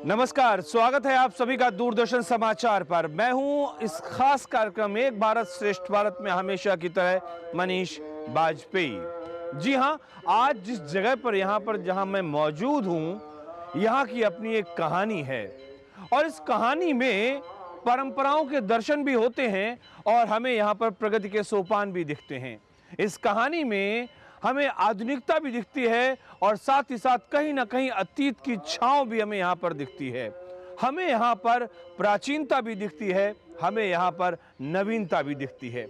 नमस्कार, स्वागत है आप सभी का दूरदर्शन समाचार पर। मैं हूं इस खास कार्यक्रम एक भारत श्रेष्ठ भारत में हमेशा की तरह मनीष बाजपेयी। जी हां, आज जिस जगह पर जहां मैं मौजूद हूं, यहां की अपनी एक कहानी है और इस कहानी में परंपराओं के दर्शन भी होते हैं और हमें यहां पर प्रगति के सोपान भी दिखते हैं। इस कहानी में हमें आधुनिकता भी दिखती है और साथ ही साथ कहीं ना कहीं अतीत की छांव भी हमें यहाँ पर दिखती है। हमें यहाँ पर प्राचीनता भी दिखती है, हमें यहाँ पर नवीनता भी दिखती है।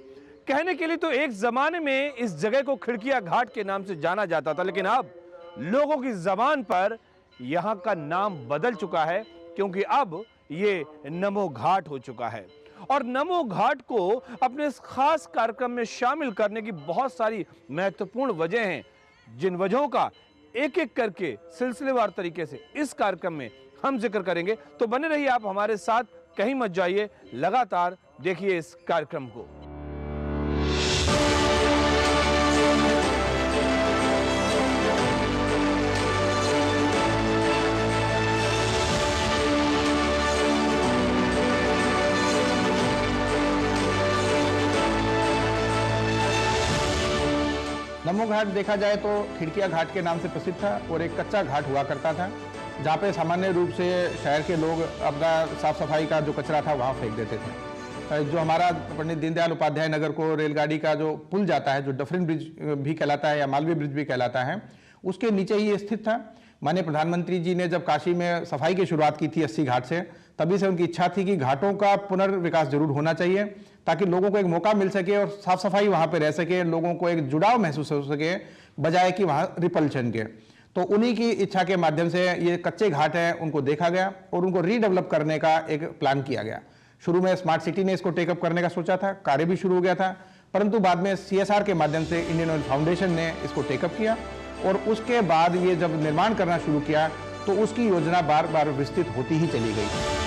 कहने के लिए तो एक जमाने में इस जगह को खिड़किया घाट के नाम से जाना जाता था, लेकिन अब लोगों की जबान पर यहाँ का नाम बदल चुका है, क्योंकि अब ये नमो घाट हो चुका है। और नमो घाट को अपने इस खास कार्यक्रम में शामिल करने की बहुत सारी महत्वपूर्ण वजह हैं, जिन वजहों का एक एक करके सिलसिलेवार तरीके से इस कार्यक्रम में हम जिक्र करेंगे। तो बने रहिए आप हमारे साथ, कहीं मत जाइए, लगातार देखिए इस कार्यक्रम को। नमो घाट देखा जाए तो खिड़किया घाट के नाम से प्रसिद्ध था और एक कच्चा घाट हुआ करता था, जहाँ पे सामान्य रूप से शहर के लोग अपना साफ सफाई का जो कचरा था वहाँ फेंक देते थे। जो हमारा पंडित दीनदयाल उपाध्याय नगर को रेलगाड़ी का जो पुल जाता है, जो डफरिन ब्रिज भी कहलाता है या मालवीय ब्रिज भी कहलाता है, उसके नीचे ही स्थित था। माननीय प्रधानमंत्री जी ने जब काशी में सफाई की शुरुआत की थी 80 घाट से, तभी से उनकी इच्छा थी कि घाटों का पुनर्विकास जरूर होना चाहिए, ताकि लोगों को एक मौका मिल सके और साफ सफाई वहाँ पे रह सके, लोगों को एक जुड़ाव महसूस हो सके, बजाय कि वहाँ रिपल्शन के। तो उन्हीं की इच्छा के माध्यम से ये कच्चे घाट हैं उनको देखा गया और उनको रीडेवलप करने का एक प्लान किया गया। शुरू में स्मार्ट सिटी ने इसको टेकअप करने का सोचा था, कार्य भी शुरू हो गया था, परंतु बाद में CSR के माध्यम से इंडियन ऑयल फाउंडेशन ने इसको टेकअप किया और उसके बाद ये जब निर्माण करना शुरू किया तो उसकी योजना बार बार विस्तृत होती ही चली गई।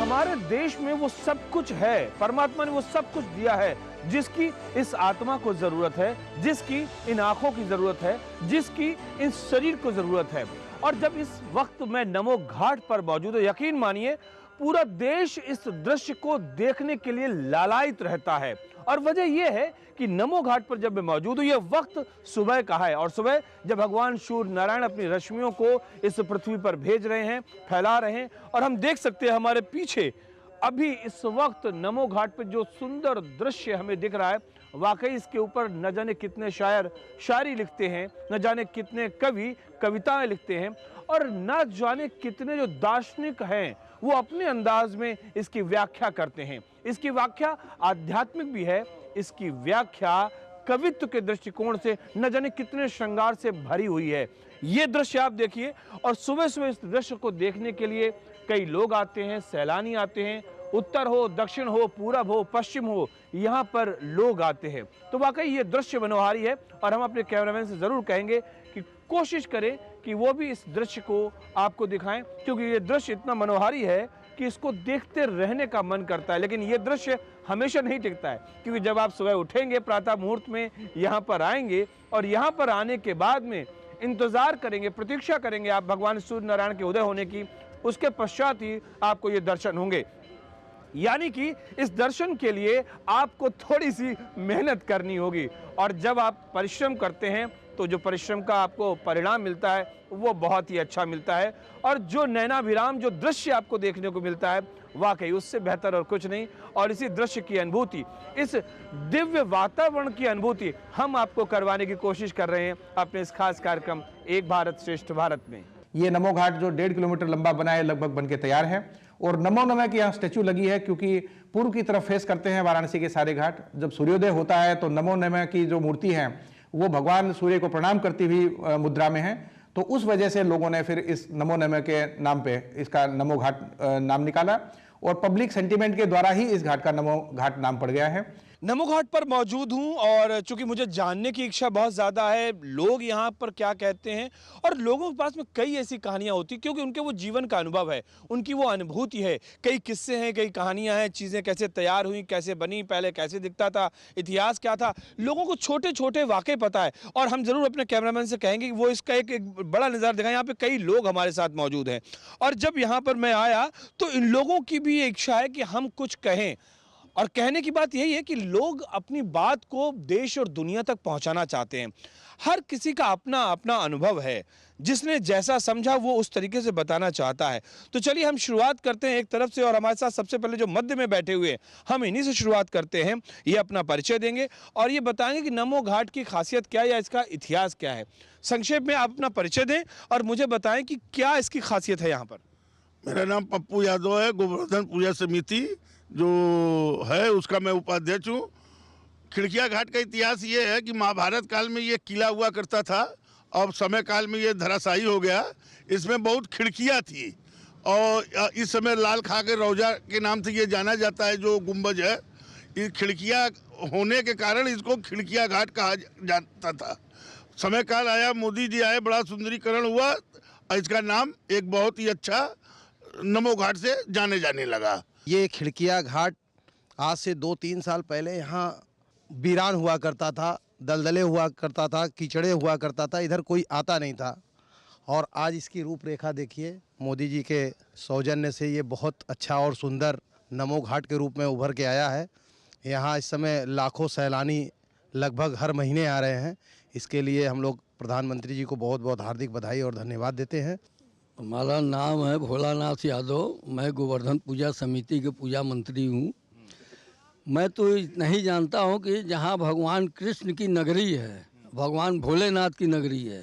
हमारे देश में वो सब कुछ है, परमात्मा ने वो सब कुछ दिया है जिसकी इस आत्मा को जरूरत है, जिसकी इन आंखों की जरूरत है, जिसकी इस शरीर को जरूरत है। और जब इस वक्त मैं नमो घाट पर मौजूद हूं, यकीन मानिए पूरा देश इस दृश्य को देखने के लिए लालायित रहता है। और वजह यह है कि नमो घाट पर जब मैं मौजूद हूं, यह वक्त सुबह का है और सुबह जब भगवान सूर्य नारायण अपनी रश्मियों को इस पृथ्वी पर भेज रहे हैं, फैला रहे हैं, और हम देख सकते हैं हमारे पीछे अभी इस वक्त नमो घाट पर जो सुंदर दृश्य हमें दिख रहा है, वाकई इसके ऊपर न जाने कितने शायर शायरी लिखते हैं, न जाने कितने कवि कविताएं लिखते हैं, और न जाने कितने जो दार्शनिक हैं वो अपने अंदाज में इसकी व्याख्या करते हैं। इसकी व्याख्या आध्यात्मिक भी है, इसकी व्याख्या कवित्व के दृष्टिकोण से न जाने कितने श्रृंगार से भरी हुई है। ये दृश्य आप देखिए, और सुबह सुबह इस दृश्य को देखने के लिए कई लोग आते हैं, सैलानी आते हैं, उत्तर हो, दक्षिण हो, पूरब हो, पश्चिम हो, यहाँ पर लोग आते हैं। तो वाकई ये दृश्य मनोहारी है और हम अपने कैमरामैन से जरूर कहेंगे कि कोशिश करें कि वो भी इस दृश्य को आपको दिखाएं, क्योंकि ये दृश्य इतना मनोहारी है कि इसको देखते रहने का मन करता है। लेकिन ये दृश्य हमेशा नहीं टिकता है, क्योंकि जब आप सुबह उठेंगे, प्रातः मुहूर्त में यहाँ पर आएंगे और यहाँ पर आने के बाद में इंतजार करेंगे, प्रतीक्षा करेंगे आप भगवान सूर्य नारायण के उदय होने की, उसके पश्चात ही आपको ये दर्शन होंगे। यानी कि इस दर्शन के लिए आपको थोड़ी सी मेहनत करनी होगी, और जब आप परिश्रम करते हैं तो जो परिश्रम का आपको परिणाम मिलता है वो बहुत ही अच्छा मिलता है। और जो नैनाभिराम जो दृश्य आपको देखने को मिलता है, वाकई उससे बेहतर और कुछ नहीं। और इसी दृश्य की अनुभूति, इस दिव्य वातावरण की अनुभूति हम आपको करवाने की कोशिश कर रहे हैं अपने इस खास कार्यक्रम एक भारत श्रेष्ठ भारत में। ये नमो घाट जो 1.5 किलोमीटर लंबा बना है, लगभग बन के तैयार है, और नमो नमः की यहाँ स्टैचू लगी है, क्योंकि पूर्व की तरफ फेस करते हैं वाराणसी के सारे घाट। जब सूर्योदय होता है तो नमो नमः की जो मूर्ति है वो भगवान सूर्य को प्रणाम करती हुई मुद्रा में है, तो उस वजह से लोगों ने फिर इस नमो नमः के नाम पे इसका नमो घाट नाम निकाला, और पब्लिक सेंटिमेंट के द्वारा ही इस घाट का नमो घाट नाम पड़ गया है। नमो घाट पर मौजूद हूं और चूंकि मुझे जानने की इच्छा बहुत ज़्यादा है, लोग यहाँ पर क्या कहते हैं और लोगों के पास में कई ऐसी कहानियाँ होती क्योंकि उनके वो जीवन का अनुभव है, उनकी वो अनुभूति है। कई किस्से हैं, कई कहानियाँ हैं, चीज़ें कैसे तैयार हुई, कैसे बनी, पहले कैसे दिखता था, इतिहास क्या था। लोगों को छोटे छोटे वाक़े पता है और हम ज़रूर अपने कैमरामैन से कहेंगे कि वो इसका एक बड़ा नज़ारा दिखाएं। यहाँ पर कई लोग हमारे साथ मौजूद हैं और जब यहाँ पर मैं आया तो इन लोगों की भी इच्छा है कि हम कुछ कहें और कहने की बात यही है कि लोग अपनी बात को देश और दुनिया तक पहुंचाना चाहते हैं। हर किसी का अपना अपना अनुभव है, जिसने जैसा समझा वो उस तरीके से बताना चाहता है। तो चलिए हम शुरुआत करते हैं एक तरफ से और हमारे साथ सबसे पहले जो मध्य में बैठे हुए हैं, हम इन्हीं से शुरुआत करते हैं। ये अपना परिचय देंगे और ये बताएंगे कि नमो घाट की खासियत क्या है या इसका इतिहास क्या है। संक्षेप में आप अपना परिचय दें और मुझे बताएं कि क्या इसकी खासियत है यहाँ पर। मेरा नाम पप्पू यादव है। गोवर्धन पूजा समिति जो है उसका मैं उपाध्यक्ष हूँ। खिड़किया घाट का इतिहास ये है कि महाभारत काल में ये किला हुआ करता था और समय काल में ये धराशायी हो गया। इसमें बहुत खिड़कियाँ थी और इस समय लाल खा के रौजा के नाम से ये जाना जाता है। जो गुंबज है, ये खिड़कियाँ होने के कारण इसको खिड़किया घाट कहा जाता था। समय काल आया, मोदी जी आए, बड़ा सुंदरीकरण हुआ और इसका नाम एक बहुत ही अच्छा नमो घाट से जाने लगा। ये खिड़किया घाट आज से 2-3 साल पहले यहाँ वीरान हुआ करता था, दलदले हुआ करता था, कीचड़े हुआ करता था, इधर कोई आता नहीं था। और आज इसकी रूपरेखा देखिए, मोदी जी के सौजन्य से ये बहुत अच्छा और सुंदर नमो घाट के रूप में उभर के आया है। यहाँ इस समय लाखों सैलानी लगभग हर महीने आ रहे हैं। इसके लिए हम लोग प्रधानमंत्री जी को बहुत बहुत हार्दिक बधाई और धन्यवाद देते हैं। हमारा नाम है भोलानाथ यादव। मैं गोवर्धन पूजा समिति के पूजा मंत्री हूँ। मैं तो इतना ही जानता हूँ कि जहाँ भगवान कृष्ण की नगरी है, भगवान भोलेनाथ की नगरी है,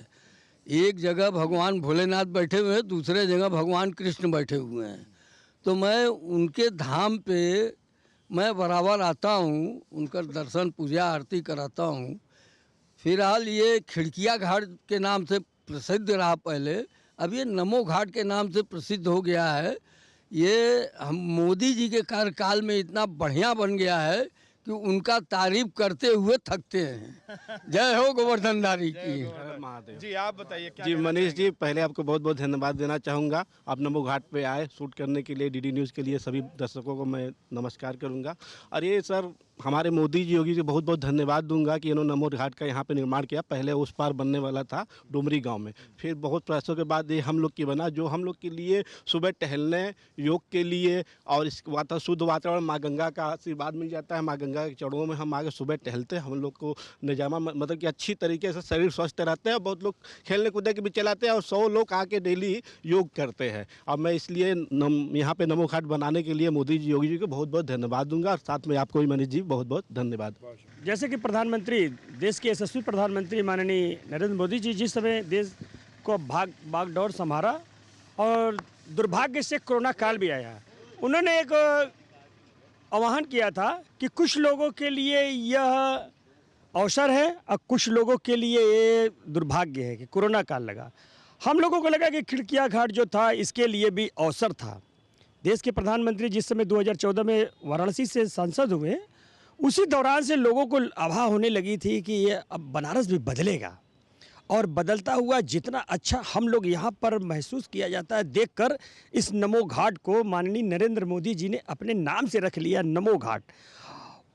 एक जगह भगवान भोलेनाथ बैठे हुए हैं, दूसरे जगह भगवान कृष्ण बैठे हुए हैं। तो मैं उनके धाम पे मैं बराबर आता हूँ, उनका दर्शन पूजा आरती कराता हूँ। फिलहाल ये खिड़किया घाट के नाम से प्रसिद्ध रहा पहले, अब ये नमो घाट के नाम से प्रसिद्ध हो गया है। ये हम मोदी जी के कार्यकाल में इतना बढ़िया बन गया है कि उनका तारीफ करते हुए थकते हैं। जय हो गोवर्धनधारी की। जी आप बताइए क्या। जी मनीष जी, पहले आपको बहुत बहुत धन्यवाद देना चाहूँगा। आप नमो घाट पे आए शूट करने के लिए, डीडी न्यूज़ के लिए सभी दर्शकों को मैं नमस्कार करूँगा। और ये सर हमारे मोदी जी योगी जी बहुत बहुत धन्यवाद दूंगा कि इन्होंने नमो घाट का यहाँ पे निर्माण किया। पहले उस पार बनने वाला था डुमरी गांव में, फिर बहुत प्रयासों के बाद ये हम लोग की बना, जो हम लोग के लिए सुबह टहलने, योग के लिए और इस शुद्ध वातावरण, माँ गंगा का आशीर्वाद मिल जाता है। माँ गंगा के चरणों में हम आगे सुबह टहलते हैं, हम लोग को निजामा मतलब कि अच्छी तरीके से शरीर स्वस्थ रहते हैं। बहुत लोग खेलने कूदने के भी चलाते हैं और 100 लोग आके डेली योग करते हैं। अब मैं इसलिए यहाँ पे नमो घाट बनाने के लिए मोदी जी योगी जी को बहुत बहुत धन्यवाद दूंगा और साथ में आपको भी मनीष जी बहुत बहुत धन्यवाद। जैसे कि प्रधानमंत्री, देश के यशस्वी प्रधानमंत्री माननीय नरेंद्र मोदी जी जिस समय देश को भागदौड़ संभाला और दुर्भाग्य से कोरोना काल भी आया, उन्होंने एक आह्वान किया था कि कुछ लोगों के लिए यह अवसर है और कुछ लोगों के लिए ये दुर्भाग्य है कि कोरोना काल लगा। हम लोगों को लगा कि खिड़किया घाट जो था इसके लिए भी अवसर था। देश के प्रधानमंत्री जिस समय 2014 में वाराणसी से सांसद हुए, उसी दौरान से लोगों को आभा होने लगी थी कि ये अब बनारस भी बदलेगा और बदलता हुआ जितना अच्छा हम लोग यहाँ पर महसूस किया जाता है देखकर, इस नमो घाट को माननीय नरेंद्र मोदी जी ने अपने नाम से रख लिया नमो घाट।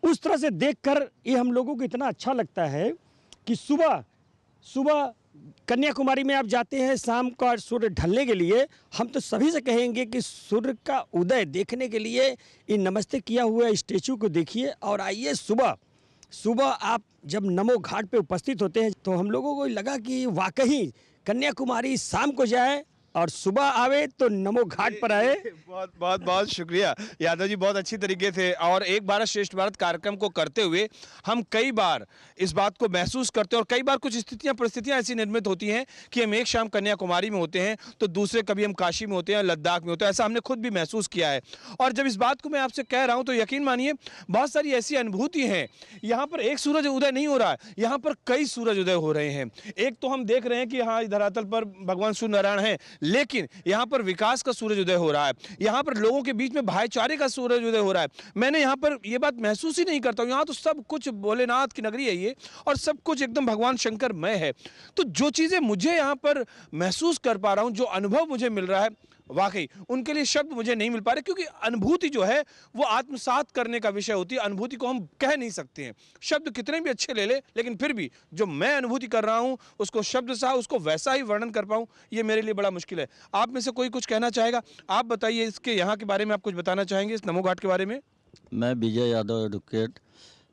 उस तरह से देखकर ये हम लोगों को इतना अच्छा लगता है कि सुबह कन्याकुमारी में आप जाते हैं शाम का सूर्य ढलने के लिए, हम तो सभी से कहेंगे कि सूर्य का उदय देखने के लिए इन नमस्ते किया हुआ स्टेचू को देखिए और आइए सुबह आप जब नमो घाट पे उपस्थित होते हैं तो हम लोगों को लगा कि वाकई कन्याकुमारी शाम को जाए और सुबह आवे तो नमो घाट पर आए। बहुत शुक्रिया यादव जी, बहुत अच्छी तरीके से। और एक भारत श्रेष्ठ भारत कार्यक्रम को करते हुए हम कई बार इस बात को महसूस करते हैं और कई बार कुछ परिस्थितियां ऐसी निर्मित होती हैं कि हम एक शाम कन्याकुमारी में होते हैं तो दूसरे कभी हम काशी में होते हैं, लद्दाख में होते हैं। ऐसा हमने खुद भी महसूस किया है। और जब इस बात को मैं आपसे कह रहा हूँ तो यकीन मानिए बहुत सारी ऐसी अनुभूति हैं। यहाँ पर एक सूरज उदय नहीं हो रहा है, यहाँ पर कई सूरज उदय हो रहे हैं। एक तो हम देख रहे हैं कि हाँ धरातल पर भगवान सूर्य नारायण हैं, लेकिन यहाँ पर विकास का सूरज उदय हो रहा है, यहाँ पर लोगों के बीच में भाईचारे का सूरज उदय हो रहा है। मैंने यहाँ पर ये बात महसूस ही नहीं करता हूँ, यहाँ तो सब कुछ भोलेनाथ की नगरी है ये, और सब कुछ एकदम भगवान शंकर मय है। तो जो चीज़ें मुझे यहाँ पर महसूस कर पा रहा हूँ, जो अनुभव मुझे मिल रहा है, वाकई उनके लिए शब्द मुझे नहीं मिल पा रहे, क्योंकि अनुभूति जो है वो आत्मसात करने का विषय होती है। अनुभूति को हम कह नहीं सकते हैं, शब्द कितने भी अच्छे ले ले, लेकिन फिर भी जो मैं अनुभूति कर रहा हूं उसको शब्द सा उसको वैसा ही वर्णन कर पाऊं, ये मेरे लिए बड़ा मुश्किल है। आप में से कोई कुछ कहना चाहेगा? आप बताइए, इसके यहाँ के बारे में आप कुछ बताना चाहेंगे, इस नमो घाट के बारे में? मैं विजय यादव एडवोकेट।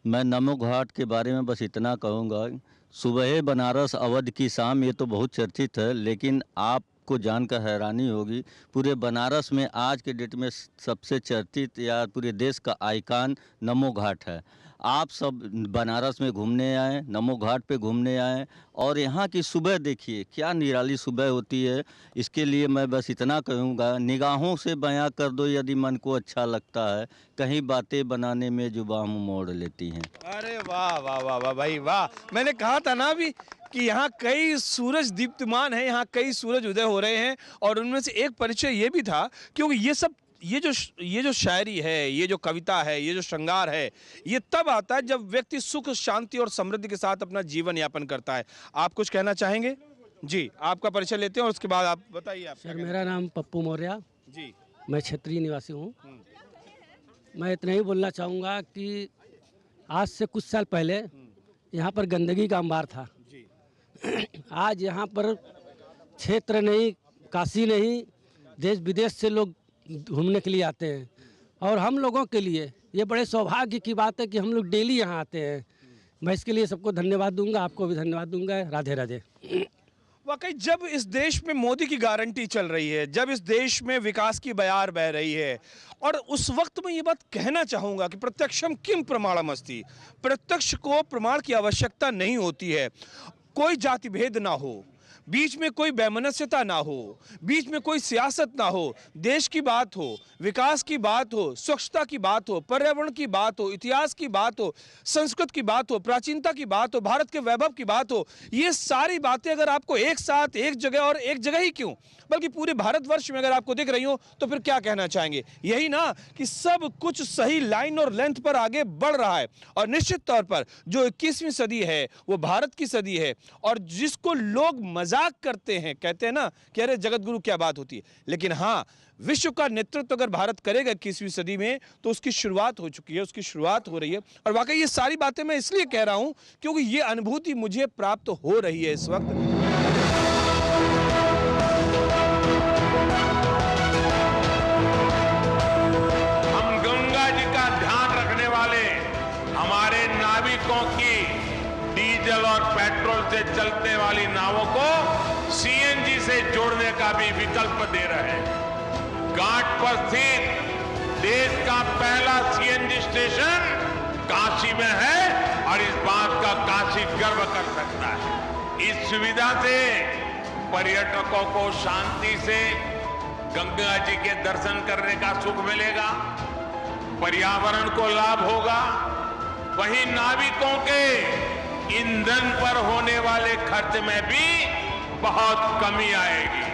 मैं नमो घाट के बारे में बस इतना कहूँगा, सुबह बनारस अवध की शाम, ये तो बहुत चर्चित है, लेकिन आपको जानकर हैरानी होगी पूरे बनारस में आज के डेट में सबसे चर्चित या पूरे देश का आइकॉन नमो घाट है। आप सब बनारस में घूमने आए, नमो घाट पे घूमने आए, और यहाँ की सुबह देखिए क्या निराली सुबह होती है। इसके लिए मैं बस इतना कहूँगा, निगाहों से बयां कर दो यदि मन को अच्छा लगता है, कहीं बातें बनाने में जुबान मोड़ लेती हैं। अरे वाह वाह वाह वाह भाई वाह! मैंने कहा था ना अभी कि यहाँ कई सूरज दीप्तमान है, यहाँ कई सूरज उदय हो रहे हैं, और उनमें से एक परिचय ये भी था, क्योंकि ये जो शायरी है, ये जो कविता है, ये जो श्रृंगार है, ये तब आता है जब व्यक्ति सुख शांति और समृद्धि के साथ अपना जीवन यापन करता है। आप कुछ कहना चाहेंगे? जी, आपका परिचय लेते हैं और उसके बाद आप बताइए। आप सर, मेरा नाम पप्पू मौर्य जी, मैं क्षेत्रीय निवासी हूँ। मैं इतना ही बोलना चाहूँगा कि आज से कुछ साल पहले यहाँ पर गंदगी का अंबार था। आज यहाँ पर क्षेत्र नहीं, काशी नहीं, देश विदेश से लोग घूमने के लिए आते हैं, और हम लोगों के लिए ये बड़े सौभाग्य की बात है कि हम लोग डेली यहाँ आते हैं। मैं इसके लिए सबको धन्यवाद दूंगा, आपको भी धन्यवाद दूंगा। राधे राधे। वाकई जब इस देश में मोदी की गारंटी चल रही है, जब इस देश में विकास की बयार बह रही है, और उस वक्त में ये बात कहना चाहूँगा कि प्रत्यक्षम किम प्रमाणम अस्ति, प्रत्यक्ष को प्रमाण की आवश्यकता नहीं होती है। कोई जाति भेद ना हो, बीच में कोई वैमनस्यता ना हो, बीच में कोई सियासत ना हो, देश की बात हो, विकास की बात हो, स्वच्छता की बात हो, पर्यावरण की बात हो, इतिहास की बात हो, संस्कृत की बात हो, प्राचीनता की बात हो, भारत के वैभव की बात हो, ये सारी बातें अगर आपको एक साथ एक जगह, और एक जगह ही क्यों बल्कि पूरे भारतवर्ष में अगर आपको दिख रही हो, तो फिर क्या कहना चाहेंगे? यही ना कि सब कुछ सही लाइन और लेंथ पर आगे बढ़ रहा है, और निश्चित तौर पर जो 21वीं सदी है वो भारत की सदी है, और जिसको लोग मजाक करते हैं, कहते हैं ना कि अरे जगत गुरु क्या बात होती है, लेकिन हाँ, विश्व का नेतृत्व अगर भारत करेगा 21वीं सदी में, तो उसकी शुरुआत हो चुकी है, उसकी शुरुआत हो रही है। और वाकई ये सारी बातें मैं इसलिए कह रहा हूं क्योंकि ये अनुभूति मुझे प्राप्त हो रही है इस वक्त। हम गंगा जी का ध्यान रखने वाले हमारे नाविकों की डीजल और पेट्रोल से चलने वाली नावों को सीएनजी से जोड़ने का भी विकल्प दे रहे हैं। घाट पर स्थित देश का पहला सीएनजी स्टेशन काशी में है, और इस बात का काशी गर्व कर सकता है। इस सुविधा से पर्यटकों को शांति से गंगा जी के दर्शन करने का सुख मिलेगा, पर्यावरण को लाभ होगा, वहीं नाविकों के ईंधन पर होने वाले खर्च में भी बहुत कमी आएगी।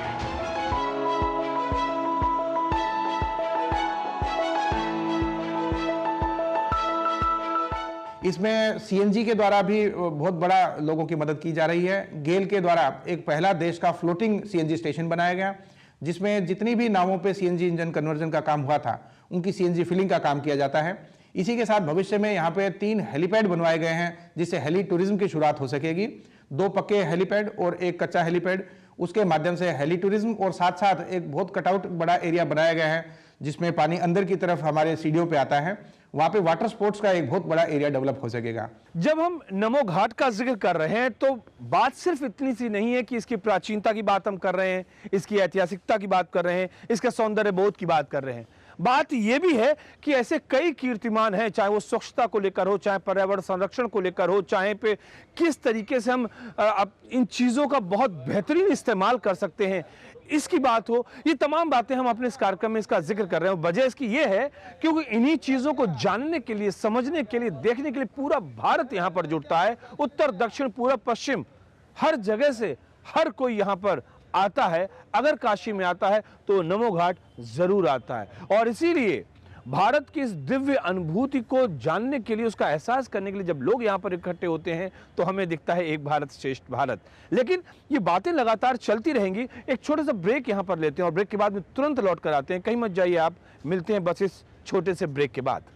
इसमें सीएनजी के द्वारा भी बहुत बड़ा लोगों की मदद की जा रही है। गेल के द्वारा एक पहला देश का फ्लोटिंग सीएनजी स्टेशन बनाया गया, जिसमें जितनी भी नावों पे सीएनजी इंजन कन्वर्जन का काम हुआ था, उनकी सीएनजी फिलिंग का काम किया जाता है। इसी के साथ भविष्य में यहाँ पे 3 हेलीपैड बनवाए गए हैं, जिससे हेली टूरिज्म की शुरुआत हो सकेगी। 2 पक्के हेलीपैड और 1 कच्चा हेलीपैड, उसके माध्यम से हेली टूरिज्म, और साथ साथ एक बहुत कटआउट बड़ा एरिया बनाया गया है जिसमें पानी अंदर की तरफ हमारे सीढ़ियों पे आता है। वहाँ पे वाटर स्पोर्ट्स का एक बहुत बड़ा एरिया डेवलप हो सकेगा। जब हम नमो घाट का जिक्र कर रहे हैं तो बात सिर्फ इतनी सी नहीं है कि इसकी प्राचीनता की बात हम कर रहे हैं, इसकी ऐतिहासिकता की बात कर रहे हैं, इसके सौंदर्य बोध की बात कर रहे हैं। बात यह भी है कि ऐसे कई कीर्तिमान हैं, चाहे वो स्वच्छता को लेकर हो, चाहे पर्यावरण संरक्षण को लेकर हो, चाहे पे किस तरीके से हम इन चीज़ों का बहुत बेहतरीन इस्तेमाल कर सकते हैं, इसकी बात हो। ये तमाम बातें हम अपने इस कार्यक्रम में इसका जिक्र कर रहे हैं। वजह इसकी ये है क्योंकि इन्हीं चीज़ों को जानने के लिए, समझने के लिए, देखने के लिए पूरा भारत यहाँ पर जुटता है। उत्तर, दक्षिण, पूर्व, पश्चिम, हर जगह से हर कोई यहाँ पर आता है, अगर काशी में आता है तो नमो घाट जरूर आता है। और इसीलिए भारत की इस दिव्य अनुभूति को जानने के लिए, उसका एहसास करने के लिए जब लोग यहाँ पर इकट्ठे होते हैं तो हमें दिखता है एक भारत श्रेष्ठ भारत। लेकिन ये बातें लगातार चलती रहेंगी। एक छोटा सा ब्रेक यहाँ पर लेते हैं और ब्रेक के बाद में तुरंत लौट कर आते हैं। कहीं मत जाइए आप, मिलते हैं बस इस छोटे से ब्रेक के बाद।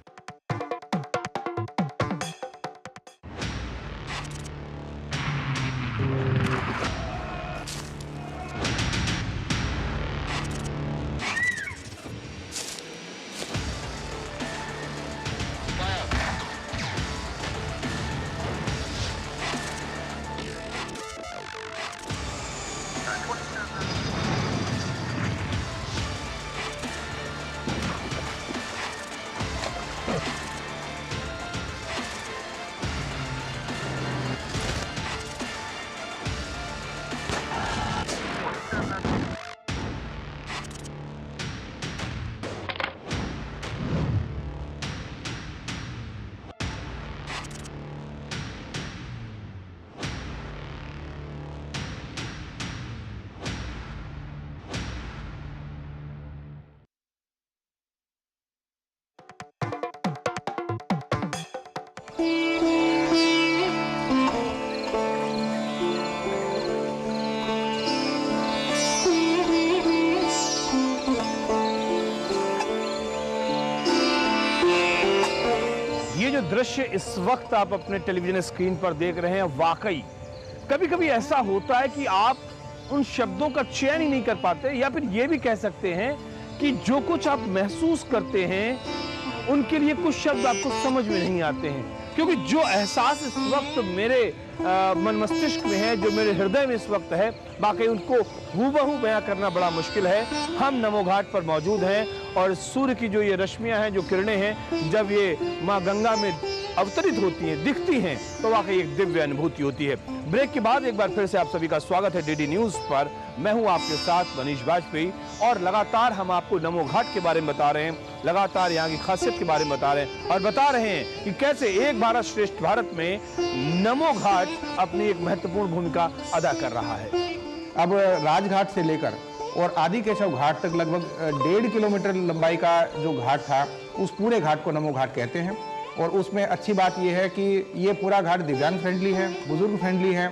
ये जो दृश्य इस वक्त आप अपने टेलीविजन स्क्रीन पर देख रहे हैं, वाकई कभी कभी ऐसा होता है कि आप उन शब्दों का चयन ही नहीं कर पाते, या फिर ये भी कह सकते हैं कि जो कुछ आप महसूस करते हैं उनके लिए कुछ शब्द आपको समझ में नहीं आते हैं। क्योंकि जो एहसास इस वक्त मेरे मन मस्तिष्क में है, जो मेरे हृदय में इस वक्त है, बाकी उनको हूबहू बयां करना बड़ा मुश्किल है। हम नमो घाट पर मौजूद हैं और सूर्य की जो ये रश्मियां हैं, जो किरणें हैं, जब ये माँ गंगा में अवतरित होती हैं, दिखती हैं, तो वाकई एक दिव्य अनुभूति होती है। ब्रेक के बाद एक बार फिर से आप सभी का स्वागत है डीडी न्यूज पर। मैं हूं आपके साथ मनीष वाजपेयी और लगातार हम आपको नमो घाट के बारे में बता रहे हैं, लगातार यहाँ की खासियत के बारे में बता रहे हैं और बता रहे हैं कि कैसे एक भारत श्रेष्ठ भारत में नमो घाट अपनी एक महत्वपूर्ण भूमिका अदा कर रहा है। अब राजघाट से लेकर और आदि केशव घाट तक लगभग 1.5 किलोमीटर लंबाई का जो घाट था, उस पूरे घाट को नमो घाट कहते हैं। और उसमें अच्छी बात यह है कि ये पूरा घाट दिव्यांग फ्रेंडली है, बुजुर्ग फ्रेंडली है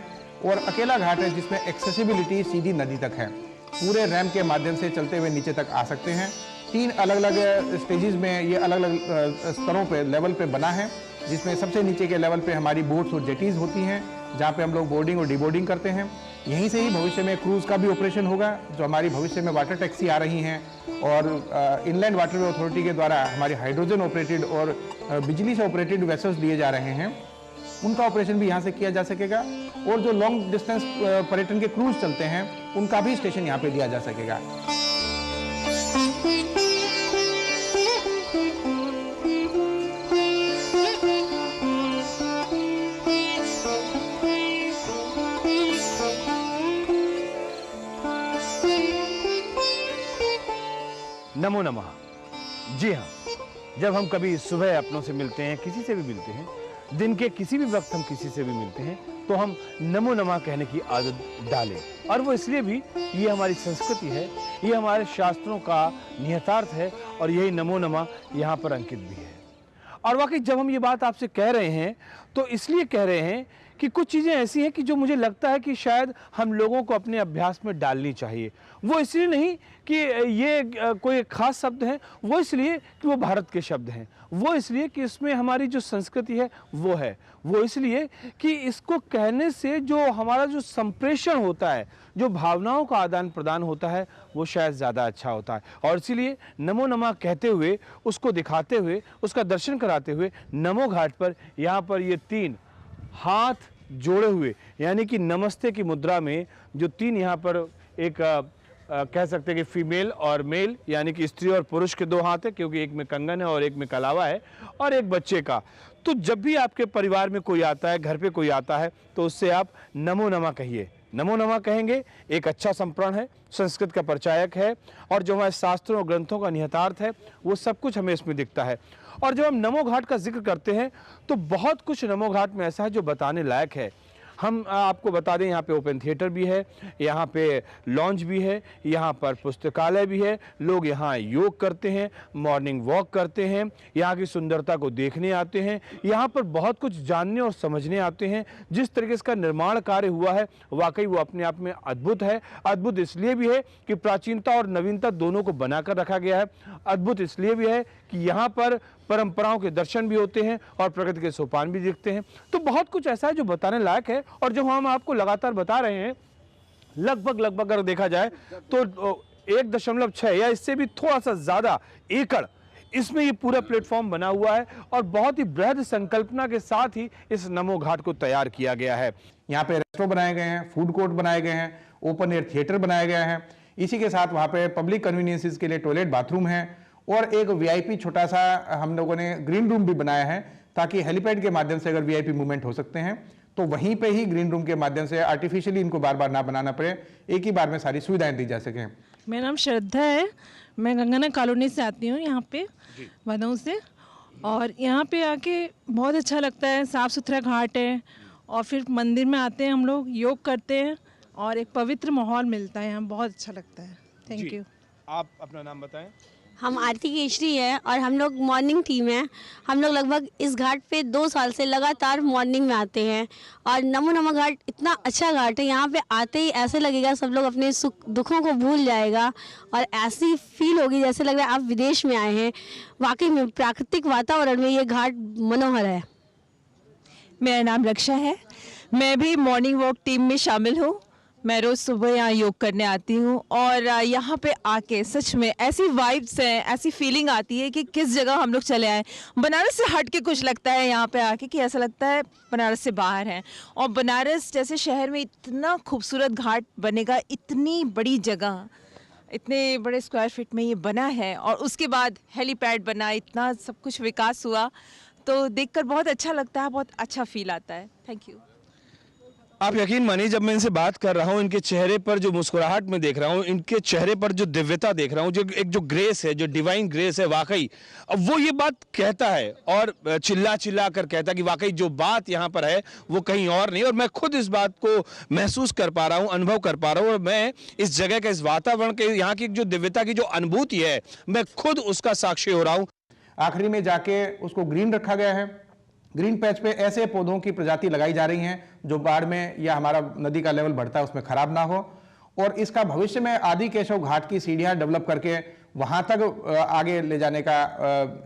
और अकेला घाट है जिसमें एक्सेसिबिलिटी सीधी नदी तक है। पूरे रैंप के माध्यम से चलते हुए नीचे तक आ सकते हैं। 3 अलग अलग स्टेजेस में ये अलग अलग स्तरों पे, लेवल पे बना है, जिसमें सबसे नीचे के लेवल पे हमारी बोट्स और जेटीज होती हैं, जहाँ पे हम लोग बोर्डिंग और डीबोर्डिंग करते हैं। यहीं से ही भविष्य में क्रूज का भी ऑपरेशन होगा, जो हमारी भविष्य में वाटर टैक्सी आ रही हैं और इनलैंड वाटरवे अथॉरिटी के द्वारा हमारी हाइड्रोजन ऑपरेटेड और बिजली से ऑपरेटेड वेसल्स दिए जा रहे हैं, उनका ऑपरेशन भी यहाँ से किया जा सकेगा। और जो लॉन्ग डिस्टेंस पर्यटन के क्रूज चलते हैं, उनका भी स्टेशन यहाँ पे दिया जा सकेगा। नमो नमः। जी हाँ, जब हम कभी सुबह अपनों से मिलते हैं, किसी से भी मिलते हैं, दिन के किसी भी वक्त हम किसी से भी मिलते हैं, तो हम नमो नमः कहने की आदत डालें। और वो इसलिए भी, ये हमारी संस्कृति है, ये हमारे शास्त्रों का निहितार्थ है और यही नमो नमः यहाँ पर अंकित भी है। और वाकई जब हम ये बात आपसे कह रहे हैं तो इसलिए कह रहे हैं कि कुछ चीज़ें ऐसी हैं कि जो मुझे लगता है कि शायद हम लोगों को अपने अभ्यास में डालनी चाहिए। वो इसलिए नहीं कि ये कोई खास शब्द हैं, वो इसलिए कि वो भारत के शब्द हैं, वो इसलिए कि इसमें हमारी जो संस्कृति है वो है, वो इसलिए कि इसको कहने से जो हमारा जो संप्रेषण होता है, जो भावनाओं का आदान प्रदान होता है, वो शायद ज़्यादा अच्छा होता है। और इसीलिए नमो नमः कहते हुए, उसको दिखाते हुए, उसका दर्शन कराते हुए नमो घाट पर यहाँ पर ये 3 हाथ जोड़े हुए, यानी कि नमस्ते की मुद्रा में जो 3 यहाँ पर एक कह सकते हैं कि फीमेल और मेल, यानी कि स्त्री और पुरुष के 2 हाथ है, क्योंकि एक में कंगन है और एक में कलावा है और एक बच्चे का। तो जब भी आपके परिवार में कोई आता है, घर पे कोई आता है, तो उससे आप नमो नमः कहिए। नमो नमः कहेंगे एक अच्छा संप्रण है, संस्कृत का परिचायक है और जो हमारे शास्त्रों और ग्रंथों का निहितार्थ है, वो सब कुछ हमें इसमें दिखता है। और जब हम नमो घाट का जिक्र करते हैं तो बहुत कुछ नमो घाट में ऐसा है जो बताने लायक है। हम आपको बता दें यहाँ पे ओपन थिएटर भी है, यहाँ पे लॉन्च भी है, यहाँ पर पुस्तकालय भी है, लोग यहाँ योग करते हैं, मॉर्निंग वॉक करते हैं, यहाँ की सुंदरता को देखने आते हैं, यहाँ पर बहुत कुछ जानने और समझने आते हैं। जिस तरीके से इसका निर्माण कार्य हुआ है वाकई वो अपने आप में अद्भुत है। अद्भुत इसलिए भी है कि प्राचीनता और नवीनता दोनों को बनाकर रखा गया है। अद्भुत इसलिए भी है कि यहाँ पर परंपराओं के दर्शन भी होते हैं और प्रकृति के सोपान भी दिखते हैं। तो बहुत कुछ ऐसा है जो बताने लायक है और जो हम आपको लगातार बता रहे हैं, लगभग अगर देखा जाए तो 1.6 या इससे भी थोड़ा सा ज्यादा एकड़ इसमें ये पूरा प्लेटफॉर्म बना हुआ है और बहुत ही बृहद संकल्पना के साथ ही इस नमो घाट को तैयार किया गया है। यहाँ पे रेस्टोरेंट बनाए गए हैं, फूड कोर्ट बनाए गए हैं, ओपन एयर थिएटर बनाया गया है। इसी के साथ वहाँ पे पब्लिक कन्वीनियंसेस के लिए टॉयलेट, बाथरूम है और एक वीआईपी छोटा सा हम लोगों ने ग्रीन रूम भी बनाया है ताकि हेलीपैड के माध्यम से अगर वीआईपी मूवमेंट हो सकते हैं तो वहीं पे ही ग्रीन रूम के माध्यम से आर्टिफिशियली इनको बार बार ना बनाना पड़े, एक ही बार में सारी सुविधाएं दी जा सकें। मेरा नाम श्रद्धा है, मैं गंगानगर कॉलोनी से आती हूँ, यहाँ पे भदों से, और यहाँ पे आके बहुत अच्छा लगता है। साफ़ सुथरा घाट है और फिर मंदिर में आते हैं हम लोग, योग करते हैं और एक पवित्र माहौल मिलता है यहाँ, बहुत अच्छा लगता है। Thank you. आप अपना नाम बताएं। हम आरती केशरी है और हम लोग मॉर्निंग टीम है। हम लोग लगभग इस घाट पे 2 साल से लगातार मॉर्निंग में आते हैं और नमो नमो घाट इतना अच्छा घाट है, यहाँ पे आते ही ऐसे लगेगा सब लोग अपने सुख दुखों को भूल जाएगा और ऐसी फील होगी जैसे लग रहा है आप विदेश में आए हैं। वाकई में प्राकृतिक वातावरण में ये घाट मनोहर है। मेरा नाम रक्षा है, मैं भी मॉर्निंग वॉक टीम में शामिल हूँ। मैं रोज़ सुबह यहाँ योग करने आती हूँ और यहाँ पे आके सच में ऐसी वाइब्स हैं, ऐसी फीलिंग आती है कि किस जगह हम लोग चले आए। बनारस से हट के कुछ लगता है यहाँ पे आके कि ऐसा लगता है बनारस से बाहर हैं। और बनारस जैसे शहर में इतना खूबसूरत घाट बनेगा, इतनी बड़ी जगह, इतने बड़े स्क्वायर फीट में ये बना है और उसके बाद हेलीपैड बना, इतना सब कुछ विकास हुआ, तो देखकर बहुत अच्छा लगता है, बहुत अच्छा फील आता है। Thank you. आप यकीन मानिए जब मैं इनसे बात कर रहा हूँ, इनके चेहरे पर जो मुस्कुराहट में देख रहा हूँ, इनके चेहरे पर जो दिव्यता देख रहा हूँ, जो ग्रेस है, जो डिवाइन ग्रेस है, वाकई अब वो ये बात कहता है और चिल्ला कर कहता है कि वाकई जो बात यहाँ पर है वो कहीं और नहीं। और मैं खुद इस बात को महसूस कर पा रहा हूँ, अनुभव कर पा रहा हूँ और मैं इस जगह का, इस वातावरण के, यहाँ की जो दिव्यता की जो अनुभूति है, मैं खुद उसका साक्षी हो रहा हूँ। आखिरी में जाके उसको ग्रीन रखा गया है। ग्रीन पैच पे ऐसे पौधों की प्रजाति लगाई जा रही हैं जो बाढ़ में या हमारा नदी का लेवल बढ़ता है उसमें खराब ना हो, और इसका भविष्य में आदि केशव घाट की सीढ़ियां डेवलप करके वहां तक आगे ले जाने का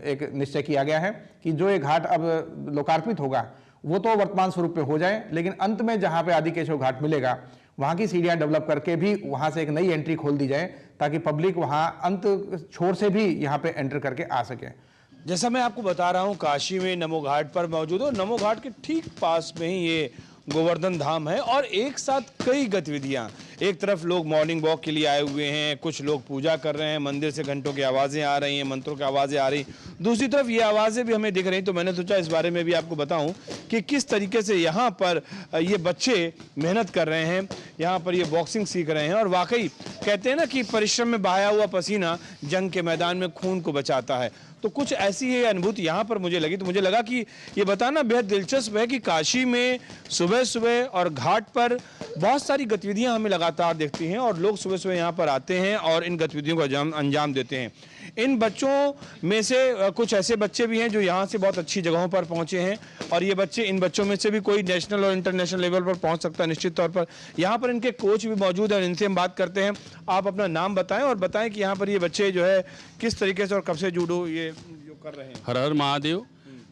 एक निश्चय किया गया है कि जो ये घाट अब लोकार्पित होगा वो तो वर्तमान स्वरूप पे हो जाए, लेकिन अंत में जहां पे आदि केशव घाट मिलेगा वहां की सीढ़ियां डेवलप करके भी वहां से एक नई एंट्री खोल दी जाए ताकि पब्लिक वहां अंत छोर से भी यहाँ पे एंटर करके आ सके। जैसा मैं आपको बता रहा हूँ, काशी में नमो घाट पर मौजूद है। नमो घाट के ठीक पास में ही ये गोवर्धन धाम है और एक साथ कई गतिविधियां। एक तरफ लोग मॉर्निंग वॉक के लिए आए हुए हैं, कुछ लोग पूजा कर रहे हैं, मंदिर से घंटों की आवाज़ें आ रही हैं, मंत्रों की आवाज़ें आ रही, दूसरी तरफ ये आवाज़ें भी हमें दिख रही। तो मैंने सोचा इस बारे में भी आपको बताऊं कि किस तरीके से यहाँ पर ये बच्चे मेहनत कर रहे हैं, यहाँ पर ये बॉक्सिंग सीख रहे हैं। और वाकई कहते हैं ना कि परिश्रम में बहाया हुआ पसीना जंग के मैदान में खून को बचाता है। तो कुछ ऐसी ही अनुभूति यहाँ पर मुझे लगी। तो मुझे लगा कि ये बताना बेहद दिलचस्प है कि काशी में सुबह सुबह और घाट पर बहुत सारी गतिविधियाँ हमें लगातार दिखती हैं और लोग सुबह सुबह यहाँ पर आते हैं और इन गतिविधियों को अंजाम देते हैं। इन बच्चों में से कुछ ऐसे बच्चे भी हैं जो यहाँ से बहुत अच्छी जगहों पर पहुँचे हैं और ये बच्चे, इन बच्चों में से भी कोई नेशनल और इंटरनेशनल लेवल पर पहुँच सकता है निश्चित तौर पर। यहाँ पर इनके कोच भी मौजूद हैं और इनसे हम बात करते हैं। आप अपना नाम बताएं और बताएं कि यहाँ पर ये बच्चे जो है किस तरीके से और कब से जूडो ये जो कर रहे हैं। हर हर महादेव।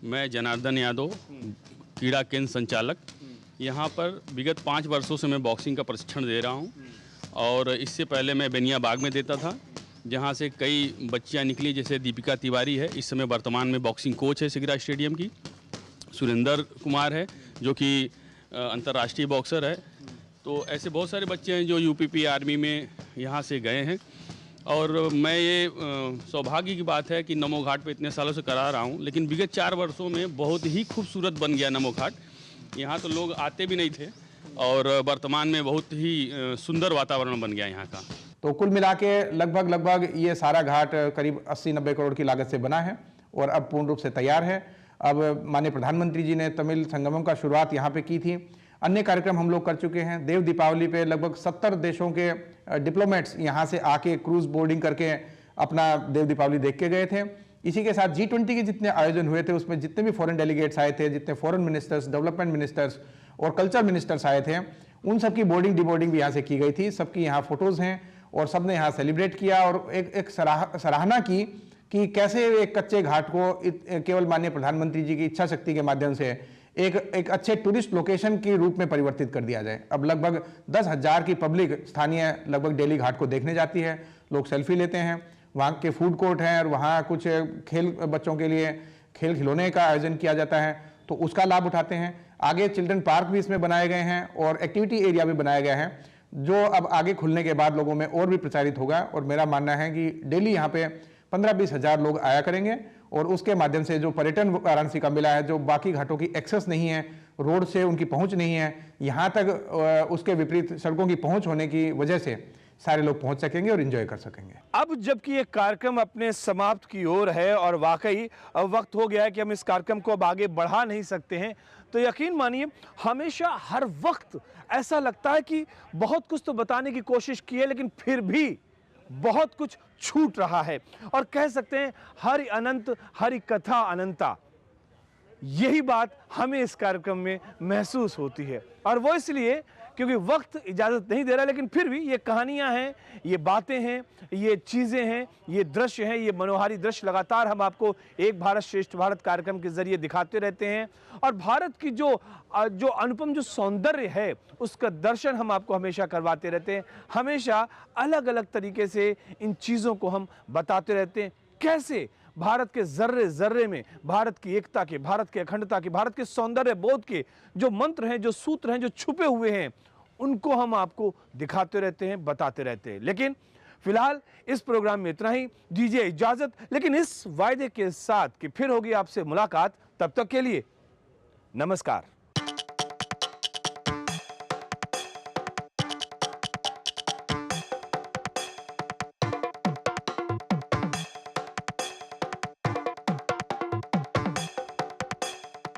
मैं जनार्दन यादव, क्रीड़ा केंद्र संचालक। यहाँ पर विगत 5 वर्षों से मैं बॉक्सिंग का प्रशिक्षण दे रहा हूँ और इससे पहले मैं बेनिया बाग में देता था, जहाँ से कई बच्चियाँ निकली, जैसे दीपिका तिवारी है, इस समय वर्तमान में बॉक्सिंग कोच है सिगरा स्टेडियम की। सुरेंद्र कुमार है जो कि अंतर्राष्ट्रीय बॉक्सर है। तो ऐसे बहुत सारे बच्चे हैं जो यूपीपी आर्मी में यहाँ से गए हैं। और मैं ये सौभाग्य की बात है कि नमो घाट पे इतने सालों से करा रहा हूँ, लेकिन विगत 4 वर्षों में बहुत ही खूबसूरत बन गया नमो घाट। यहाँ तो लोग आते भी नहीं थे और वर्तमान में बहुत ही सुंदर वातावरण बन गया यहाँ का। तो कुल मिला के लगभग ये सारा घाट करीब 80-90 करोड़ की लागत से बना है और अब पूर्ण रूप से तैयार है। अब माननीय प्रधानमंत्री जी ने तमिल संगमम का शुरुआत यहाँ पे की थी। अन्य कार्यक्रम हम लोग कर चुके हैं। देव दीपावली पे लगभग 70 देशों के डिप्लोमेट्स यहाँ से आके क्रूज बोर्डिंग करके अपना देव दीपावली देख के गए थे। इसी के साथ G20 के जितने आयोजन हुए थे उसमें जितने भी फॉरेन डेलीगेट्स आए थे, जितने फॉरेन मिनिस्टर्स, डेवलपमेंट मिनिस्टर्स और कल्चर मिनिस्टर्स आए थे, उन सबकी बोर्डिंग डिबोर्डिंग भी यहाँ से की गई थी। सबकी यहाँ फोटोज़ हैं और सब ने यहाँ सेलिब्रेट किया और एक सराहना की कि कैसे एक कच्चे घाट को केवल माननीय प्रधानमंत्री जी की इच्छा शक्ति के माध्यम से एक अच्छे टूरिस्ट लोकेशन के रूप में परिवर्तित कर दिया जाए। अब लगभग 10,000 की पब्लिक स्थानीय लगभग डेली घाट को देखने जाती है। लोग सेल्फी लेते हैं, वहाँ के फूड कोर्ट हैं और वहाँ कुछ खेल, बच्चों के लिए खेल खिलौने का आयोजन किया जाता है, तो उसका लाभ उठाते हैं। आगे चिल्ड्रन पार्क भी इसमें बनाए गए हैं और एक्टिविटी एरिया भी बनाया गया है, जो अब आगे खुलने के बाद लोगों में और भी प्रचारित होगा। और मेरा मानना है कि डेली यहाँ पे 15-20 हज़ार लोग आया करेंगे और उसके माध्यम से जो पर्यटन वाराणसी का मिला है, जो बाकी घाटों की एक्सेस नहीं है, रोड से उनकी पहुंच नहीं है, यहाँ तक उसके विपरीत सड़कों की पहुंच होने की वजह से सारे लोग पहुंच सकेंगे और एंजॉय कर सकेंगे। अब जबकि ये कार्यक्रम अपने समाप्त की ओर है और वाकई अब वक्त हो गया है कि हम इस कार्यक्रम को अब आगे बढ़ा नहीं सकते हैं, तो यकीन मानिए हमेशा हर वक्त ऐसा लगता है कि बहुत कुछ तो बताने की कोशिश की है लेकिन फिर भी बहुत कुछ छूट रहा है। और कह सकते हैं हरि अनंत हरि कथा अनंता, यही बात हमें इस कार्यक्रम में महसूस होती है। और वो इसलिए क्योंकि वक्त इजाज़त नहीं दे रहा, लेकिन फिर भी ये कहानियां हैं, ये बातें हैं, ये चीज़ें हैं, ये दृश्य हैं, ये मनोहारी दृश्य लगातार हम आपको एक भारत श्रेष्ठ भारत कार्यक्रम के जरिए दिखाते रहते हैं। और भारत की जो अनुपम जो सौंदर्य है उसका दर्शन हम आपको हमेशा करवाते रहते हैं। हमेशा अलग अलग तरीके से इन चीज़ों को हम बताते रहते हैं, कैसे भारत के जर्रे जर्रे में भारत की एकता के, भारत की अखंडता के, भारत के सौंदर्य बोध के जो मंत्र हैं, जो सूत्र हैं, जो छुपे हुए हैं, उनको हम आपको दिखाते रहते हैं, बताते रहते हैं। लेकिन फिलहाल इस प्रोग्राम में इतना ही, दीजिए इजाजत, लेकिन इस वायदे के साथ कि फिर होगी आपसे मुलाकात। तब तक के लिए नमस्कार।